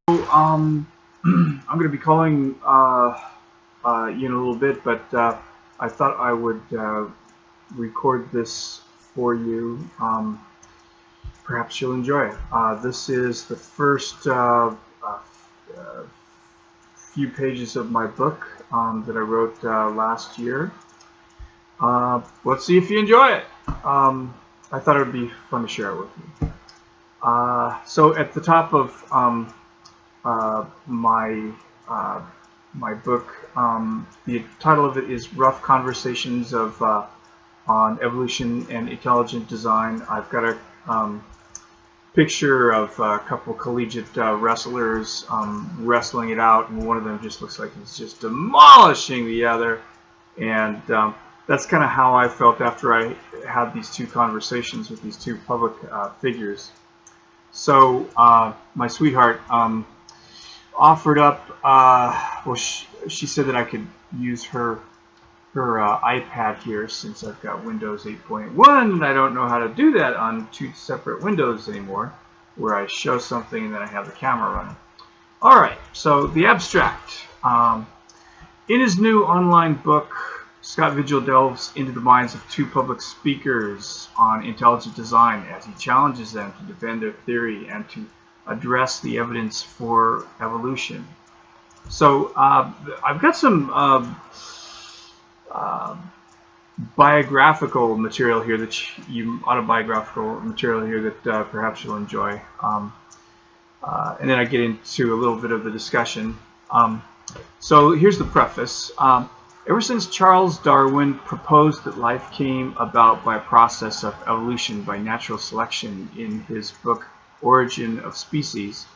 I'm going to be calling you in a little bit, but I thought I would record this for you. Perhaps you'll enjoy it. This is the first few pages of my book that I wrote last year. Let's see if you enjoy it. I thought it would be fun to share it with you. So at the top of my my book. The title of it is Rough Conversations on Evolution and Intelligent Design. I've got a picture of a couple collegiate wrestlers wrestling it out, and one of them just looks like he's just demolishing the other. And that's kind of how I felt after I had these two conversations with these two public figures. So my sweetheart offered up, well, she said that I could use her iPad here since I've got Windows 8.1, and I don't know how to do that on two separate windows anymore, where I show something and then I have the camera running. Alright, so the abstract. In his new online book, Scott Vigil delves into the minds of two public speakers on intelligent design as he challenges them to defend their theory and to address the evidence for evolution. So I've got some biographical material here autobiographical material here that perhaps you'll enjoy, and then I get into a little bit of the discussion. So here's the preface. Ever since Charles Darwin proposed that life came about by a process of evolution by natural selection in his book Origin of Species,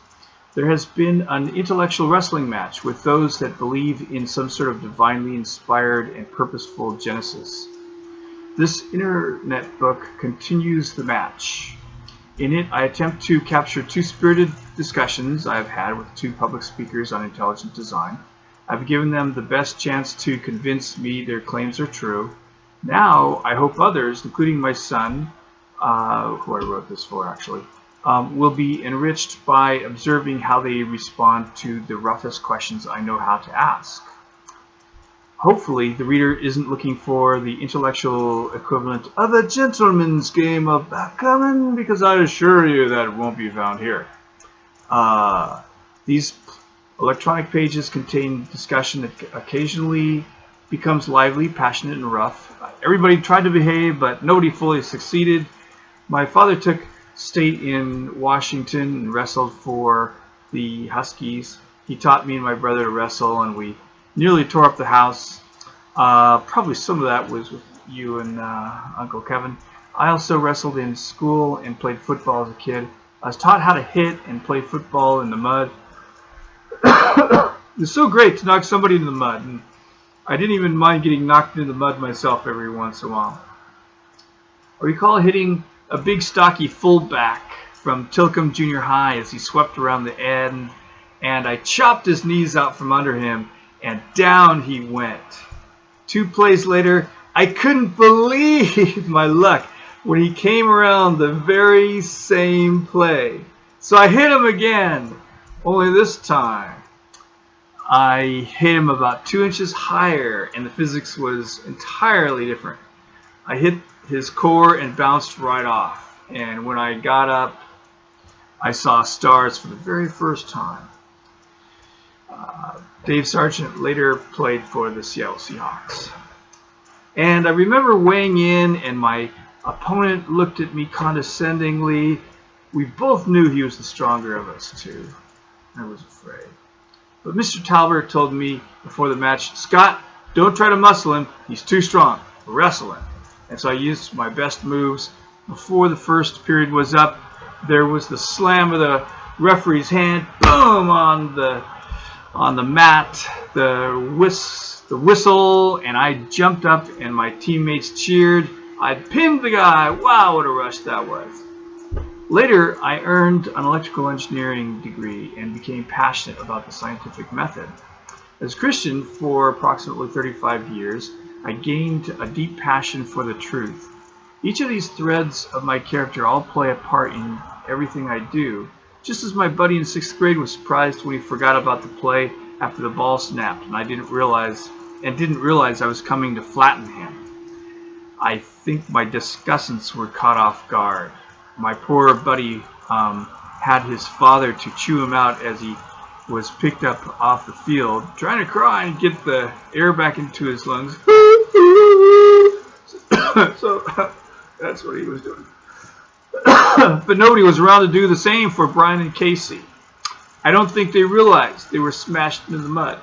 there has been an intellectual wrestling match with those that believe in some sort of divinely inspired and purposeful genesis. This internet book continues the match. In it, I attempt to capture two spirited discussions I have had with two public speakers on intelligent design. I've given them the best chance to convince me their claims are true. Now, I hope others, including my son, who I wrote this for actually, will be enriched by observing how they respond to the roughest questions I know how to ask. Hopefully, the reader isn't looking for the intellectual equivalent of a gentleman's game of backgammon, because I assure you that it won't be found here. These electronic pages contain discussion that occasionally becomes lively, passionate, and rough. Everybody tried to behave, but nobody fully succeeded. My father took state in Washington and wrestled for the Huskies. He taught me and my brother to wrestle, and we nearly tore up the house. Probably some of that was with you and Uncle Kevin. I also wrestled in school and played football as a kid. I was taught how to hit and play football in the mud. It was so great to knock somebody into the mud, and I didn't even mind getting knocked into the mud myself every once in a while. I recall hitting a big stocky fullback from Tilcomb Junior High as he swept around the end, and I chopped his knees out from under him, and down he went. 2 plays later, I couldn't believe my luck when he came around the very same play. So I hit him again, only this time I hit him about 2 inches higher, and the physics was entirely different. I hit his core and bounced right off, and when I got up, I saw stars for the very first time. Dave Sargent later played for the Seattle Seahawks. And I remember weighing in, and my opponent looked at me condescendingly. We both knew he was the stronger of us two. I was afraid. But Mr. Talbert told me before the match, "Scott, don't try to muscle him. He's too strong. Wrestle him." And so I used my best moves. Before the first period was up, there was the slam of the referee's hand, boom, on the mat, the whistle, and I jumped up and my teammates cheered. I pinned the guy. Wow, what a rush that was. Later, I earned an electrical engineering degree and became passionate about the scientific method. As a Christian for approximately 35 years, I gained a deep passion for the truth. Each of these threads of my character all play a part in everything I do, just as my buddy in 6th grade was surprised when he forgot about the play after the ball snapped and didn't realize I was coming to flatten him. I think my discussants were caught off guard. My poor buddy had his father to chew him out as he was picked up off the field, trying to cry and get the air back into his lungs. So that's what he was doing. But nobody was around to do the same for Brian and Casey. I don't think they realized they were smashed into the mud.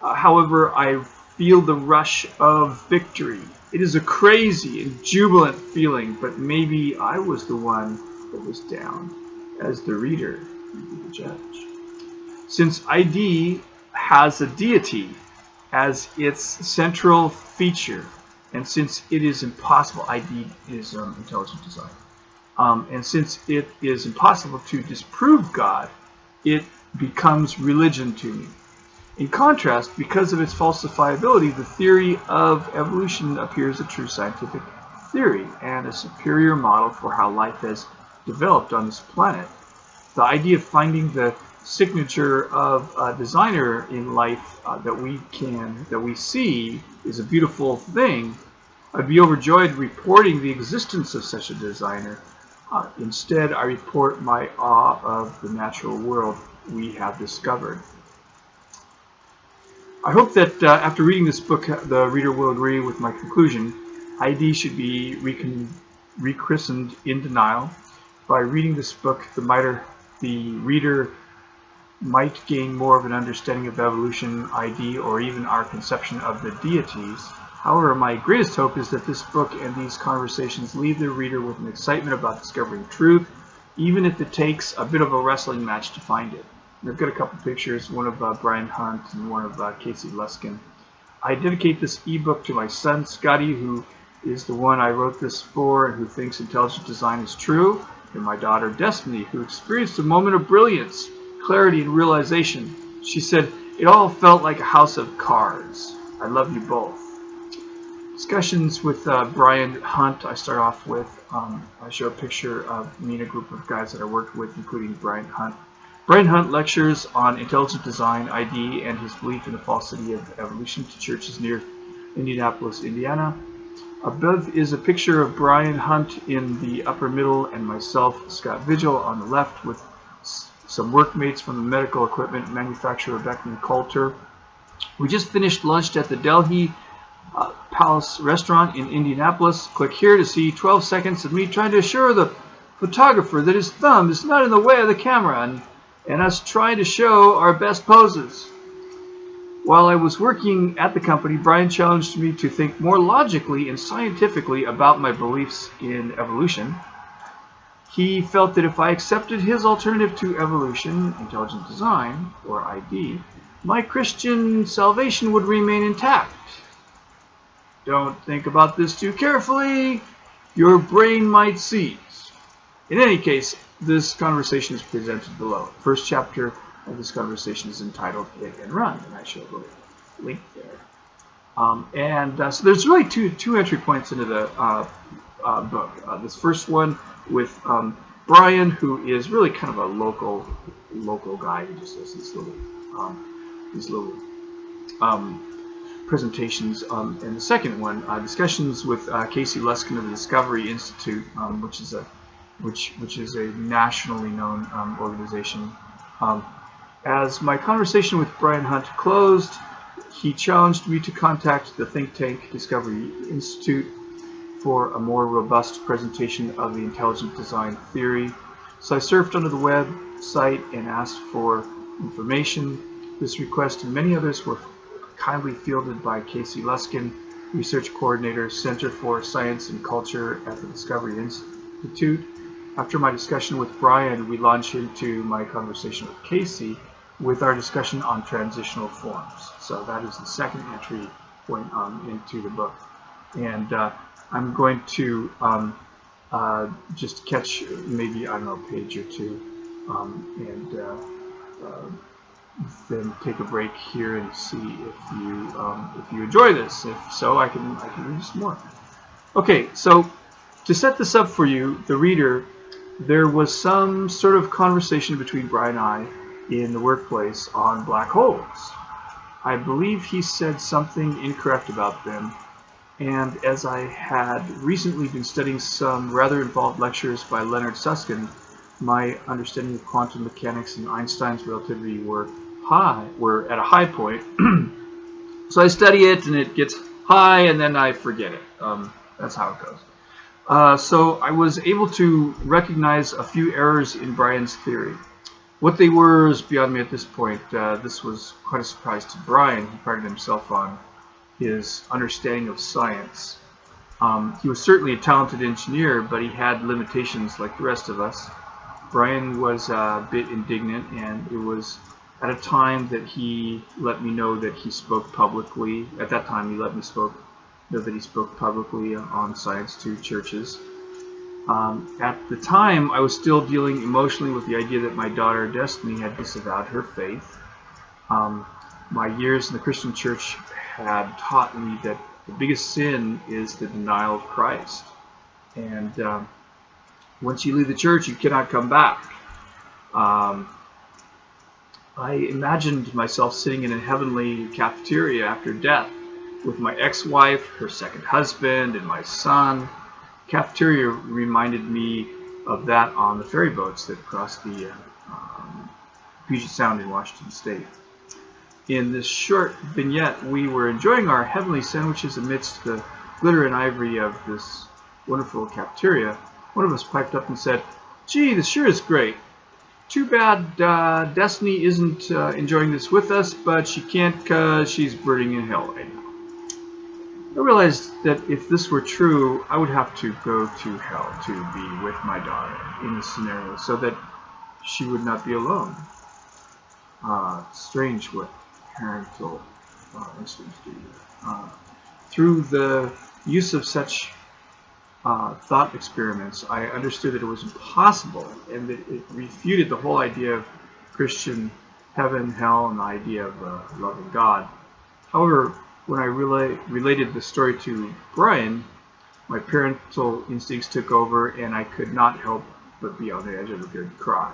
However, I feel the rush of victory. It is a crazy and jubilant feeling, but maybe I was the one that was down. As the reader, you be the judge. Since ID has a deity as its central feature, and since it is impossible, ID is intelligent design, and since it is impossible to disprove God, it becomes religion to me. In contrast, because of its falsifiability, the theory of evolution appears a true scientific theory and a superior model for how life has developed on this planet. The idea of finding the signature of a designer in life that we see is a beautiful thing. I'd be overjoyed reporting the existence of such a designer. Instead, I report my awe of the natural world we have discovered. I hope that after reading this book, the reader will agree with my conclusion. ID should be rechristened In Denial. By reading this book, the reader might gain more of an understanding of evolution, ID, or even our conception of the deities. However, my greatest hope is that this book and these conversations leave the reader with an excitement about discovering truth, even if it takes a bit of a wrestling match to find it. And I've got a couple pictures, one of Brian Hunt and one of Casey Luskin. I dedicate this ebook to my son, Scotty, who is the one I wrote this for and who thinks intelligent design is true, and my daughter, Destiny, who experienced a moment of brilliance, clarity, and realization. She said, "It all felt like a house of cards. I love you both." Discussions with Brian Hunt, I start off with, I show a picture of me and a group of guys that I worked with, including Brian Hunt. Brian Hunt lectures on intelligent design, ID, and his belief in the falsity of evolution to churches near Indianapolis, Indiana. Above is a picture of Brian Hunt in the upper middle and myself, Scott Vigil, on the left, with some workmates from the medical equipment manufacturer Beckman Coulter. We just finished lunch at the Delhi Palace restaurant in Indianapolis. Click here to see 12 seconds of me trying to assure the photographer that his thumb is not in the way of the camera and us trying to show our best poses. While I was working at the company, Brian challenged me to think more logically and scientifically about my beliefs in evolution. He felt that if I accepted his alternative to evolution, intelligent design, or ID, my Christian salvation would remain intact. Don't think about this too carefully. Your brain might seize. In any case, this conversation is presented below. The first chapter of this conversation is entitled Hit and Run, and I show a link there. So there's really two entry points into the book. This first one with Brian, who is really kind of a local guy who just does these little presentations. And the second one, discussions with Casey Luskin of the Discovery Institute, which is a nationally known organization. As my conversation with Brian Hunt closed, he challenged me to contact the think tank Discovery Institute for a more robust presentation of the intelligent design theory. So I surfed onto the website and asked for information. This request and many others were kindly fielded by Casey Luskin, Research Coordinator, Center for Science and Culture at the Discovery Institute. After my discussion with Brian, we launched into my conversation with Casey with our discussion on transitional forms. So that is the second entry point into the book. And I'm going to just catch maybe, I don't know, a page or two, and then take a break here and see if you enjoy this. If so, I can read some more. Okay, so to set this up for you, the reader, there was some sort of conversation between Brian and I in the workplace on black holes. I believe he said something incorrect about them, and as I had recently been studying some rather involved lectures by Leonard Susskind, my understanding of quantum mechanics and Einstein's relativity were at a high point. So I study it, and it gets high, and then I forget it. That's how it goes. So I was able to recognize a few errors in Brian's theory. What they were is beyond me at this point. This was quite a surprise to Brian. He prided himself on his understanding of science. He was certainly a talented engineer, but he had limitations like the rest of us. Brian was a bit indignant, and it was at a time that he let me know that he spoke publicly. At that time, he let me know that he spoke publicly on science to churches. At the time, I was still dealing emotionally with the idea that my daughter Destiny had disavowed her faith. My years in the Christian church had taught me that the biggest sin is the denial of Christ. And once you leave the church, you cannot come back. I imagined myself sitting in a heavenly cafeteria after death with my ex-wife, her second husband, and my son. Cafeteria reminded me of that on the ferry boats that crossed the Puget Sound in Washington State. In this short vignette, we were enjoying our heavenly sandwiches amidst the glitter and ivory of this wonderful cafeteria. One of us piped up and said, "Gee, this sure is great. Too bad Destiny isn't enjoying this with us, but she can't because she's burning in hell right now." I realized that if this were true, I would have to go to hell to be with my daughter in this scenario so that she would not be alone. Strange what parental instincts do. Through the use of such thought experiments, I understood that it was impossible, and that it refuted the whole idea of Christian heaven, hell, and the idea of loving God. However, when I related the story to Brian, my parental instincts took over, and I could not help but be on the edge of a good cry.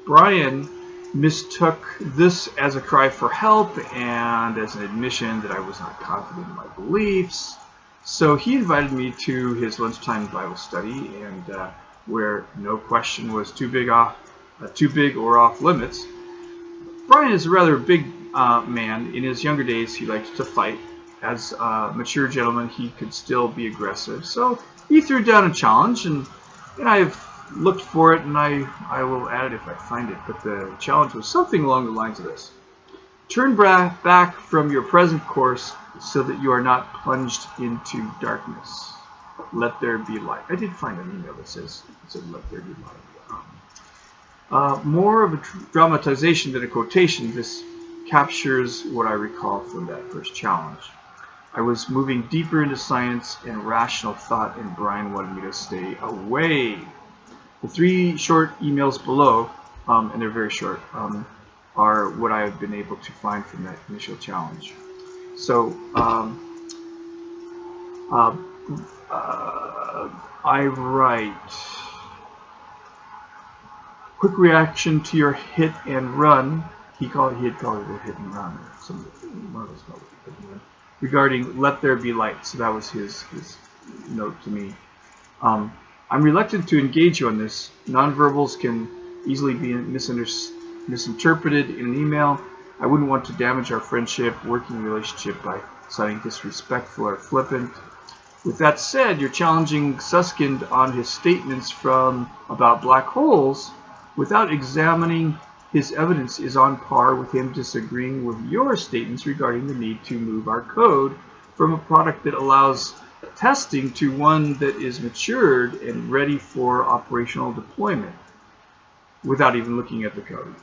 Brian mistook this as a cry for help and as an admission that I was not confident in my beliefs. So he invited me to his lunchtime Bible study, and where no question was too big or off limits. Brian is a rather big man. In his younger days, he liked to fight. As a mature gentleman, he could still be aggressive. So he threw down a challenge, and I've looked for it, and I will add it if I find it. But the challenge was something along the lines of this: turn back from your present course so that you are not plunged into darkness. Let there be light. I did find an email that said let there be light. More of a dramatization than a quotation, this captures what I recall from that first challenge. I was moving deeper into science and rational thought, and Brian wanted me to stay away. The 3 short emails below, and they're very short, are what I have been able to find from that initial challenge. So I write, quick reaction to your hit and run. He had called it a hit and run, or one of us called it a hit and run, regarding let there be light. So that was his note to me. I'm reluctant to engage you on this. Nonverbals can easily be misinterpreted in an email. I wouldn't want to damage our friendship, working relationship by sounding disrespectful or flippant. With that said, you're challenging Susskind on his statements about black holes without examining his evidence is on par with him disagreeing with your statements regarding the need to move our code from a product that allows testing to one that is matured and ready for operational deployment without even looking at the code.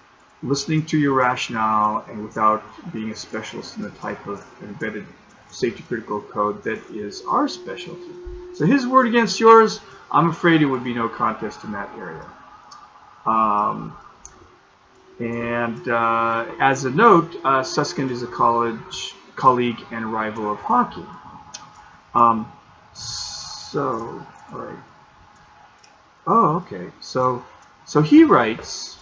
Listening to your rationale and without being a specialist in the type of embedded safety critical code that is our specialty. So his word against yours, I'm afraid it would be no contest in that area. As a note, Susskind is a colleague and rival of Hawking. All right. Oh, okay. So he writes,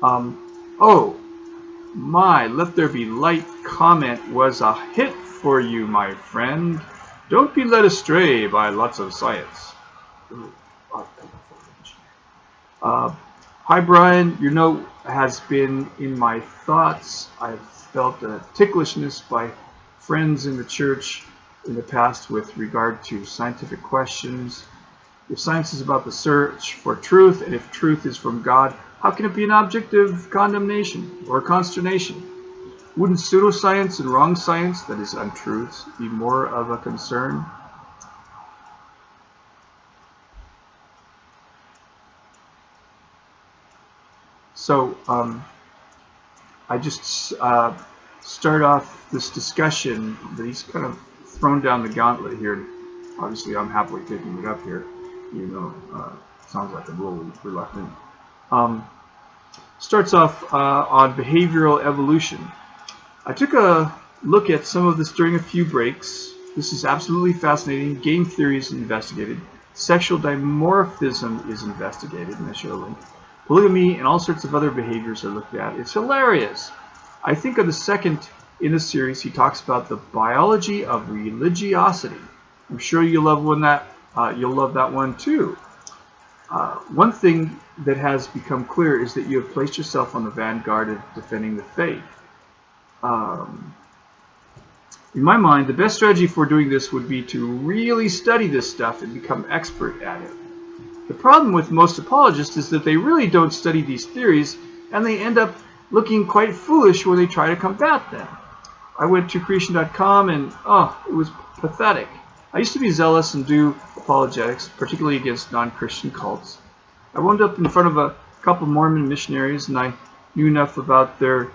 oh, my, let there be light comment was a hit for you, my friend. Don't be led astray by lots of science. Ooh, hi, Brian. Your note has been in my thoughts. I've felt a ticklishness by friends in the church in the past with regard to scientific questions. If science is about the search for truth, and if truth is from God, how can it be an object of condemnation or consternation? Wouldn't pseudoscience and wrong science, that is untruths, be more of a concern? So I just start off this discussion that he's kind of thrown down the gauntlet here. Obviously, I'm happily picking it up here, even though it sounds like I'm a little reluctant. Starts off on behavioral evolution. I took a look at some of this during a few breaks. This is absolutely fascinating. Game theory is investigated. Sexual dimorphism is investigated, and I show a link. Polygamy and all sorts of other behaviors are looked at. It's hilarious. I think of the second in the series, he talks about the biology of religiosity. I'm sure you'll love that one too. One thing that has become clear is that you have placed yourself on the vanguard of defending the faith. In my mind, the best strategy for doing this would be to really study this stuff and become expert at it. The problem with most apologists is that they really don't study these theories, and they end up looking quite foolish when they try to combat them. I went to creation.com and, it was pathetic. I used to be zealous and do apologetics, particularly against non-Christian cults. I wound up in front of a couple Mormon missionaries, and I knew enough about their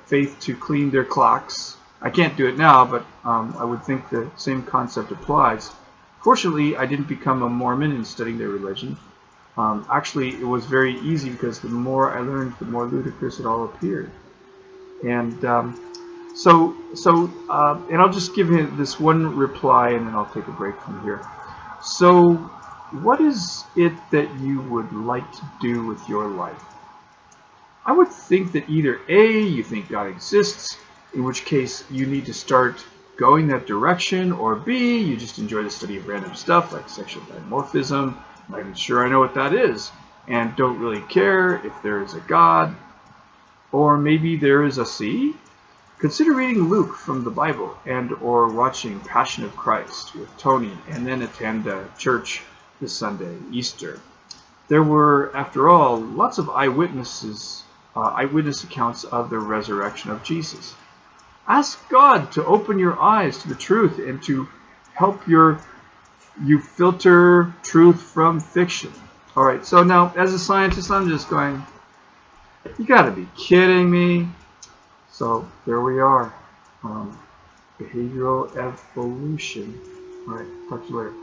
faith to clean their clocks. I can't do it now, but I would think the same concept applies. Fortunately, I didn't become a Mormon in studying their religion. Actually, it was very easy because the more I learned, the more ludicrous it all appeared. And and I'll just give you this one reply, and then I'll take a break from here. So, what is it that you would like to do with your life? I would think that either A, you think God exists, in which case you need to start going that direction, or B, you just enjoy the study of random stuff like sexual dimorphism. I'm not even sure I know what that is, and don't really care if there is a God. Or maybe there is a C. Consider reading Luke from the Bible and or watching Passion of Christ with Tony, and then attend a church this Sunday, Easter. There were, after all, lots of eyewitness accounts of the resurrection of Jesus. Ask God to open your eyes to the truth and to help you filter truth from fiction. All right, so now as a scientist, I'm just going, you got to be kidding me. So there we are. Behavioral evolution. All right, talk to you later.